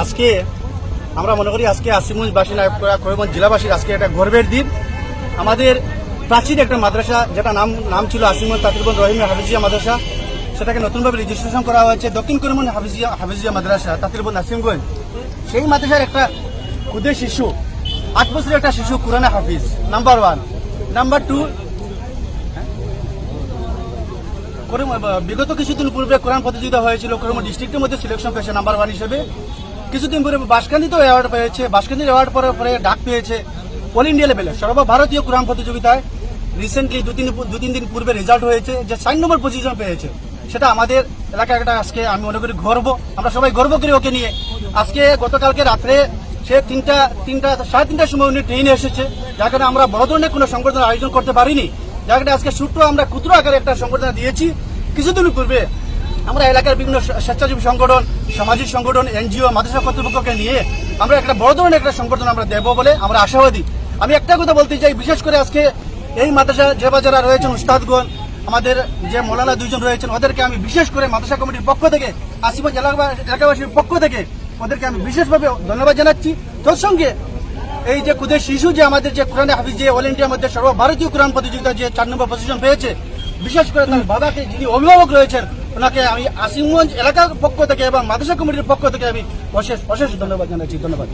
আজকে আমরা মনে করি আজকে আসিমগঞ্জবাসী করিমগঞ্জ জেলাবাসীর আজকে একটা গর্বের দিন। আমাদের প্রাচীন একটা মাদ্রাসা যেটা নাম ছিল আসিমগঞ্জ তাকিরবন্দ রহিমিয়া হাফিজিয়া মাদ্রাসা, সেটাকে নতুনভাবে রেজিস্ট্রেশন করা হয়েছে দক্ষিণ করিমগঞ্জ হাফিজিয়া মাদ্রাসা তাকিরবন্দ আসিমগঞ্জ। সেই মাদ্রাসার একটা ক্ষুদে শিশু, 8 বছরের একটা শিশু কোরআনে হাফিজ, নাম্বার 1। নাম্বার 2, বিগত কিছুদিন পূর্বে কোরআন প্রতিযোগিতা হয়েছিল করিমগঞ্জ ডিস্ট্রিক্টের মধ্যে সিলেকশন পেয়েছে নাম্বার 1 হিসেবে। কিছুদিন পরে বাঁশকান্দিতেও অ্যাওয়ার্ড পেয়েছে, বাঁশকান্দির অ্যাওয়ার্ড পরে ডাক পেয়েছে অল ইন্ডিয়া লেভেলে সর্বভারতীয় কোরআন প্রতিযোগিতায়। রিসেন্টলি 2-3 দিন পূর্বে রেজাল্ট হয়েছে যে 4 নম্বর পজিশন পেয়েছে। সেটা আমাদের এলাকায় একটা আজকে আমি মনে করি গর্ব, আমরা সবাই গর্ব করি ওকে নিয়ে। আজকে গতকালকে রাত্রে সে 3:30 সময় উনি ট্রেনে এসেছে, যার কারণে আমরা বড় ধরনের কোনো সংবর্ধনা আয়োজন করতে পারিনি, যার কারণে আজকে ছোট্ট আমরা ক্ষুদ্র আকারে একটা সংবর্ধনা দিয়েছি। কিছুদিন পূর্বে আমরা এলাকার বিভিন্ন স্বেচ্ছাসেবী সংগঠন, সামাজিক সংগঠন, এনজিও, মাদ্রাসা কর্তৃপক্ষকে নিয়ে আমরা একটা বড় ধরনের একটা সংবর্ধনা আমরা দেব বলে আমরা আশাবাদী। আমি একটা কথা বলতে চাই, বিশেষ করে আজকে এই মাদ্রাসা যারা রয়েছেন উস্তাদগণ, আমাদের যে মৌলানা 2 জন রয়েছেন, ওদেরকে আমি বিশেষ করে মাদ্রাসা কমিটির পক্ষ থেকে, আসিমগঞ্জ এলাকাবাসীর পক্ষ থেকে ওদেরকে আমি বিশেষভাবে ধন্যবাদ জানাচ্ছি। তোর সঙ্গে এই যে ক্ষুদে শিশু যে আমাদের যে কোরআন হাফিজ যে অল ইন্ডিয়ার মধ্যে সর্বভারতীয় কোরআন প্রতিযোগিতা যে 4 নম্বর পজিশন পেয়েছে, বিশেষ করে তার বাবাকে যিনি অভিভাবক রয়েছেন, ওনাকে আমি আসিমগঞ্জ এলাকার পক্ষ থেকে এবং মাদ্রাসা কমিটির পক্ষ থেকে আমি অশেষ ধন্যবাদ জানাচ্ছি। ধন্যবাদ।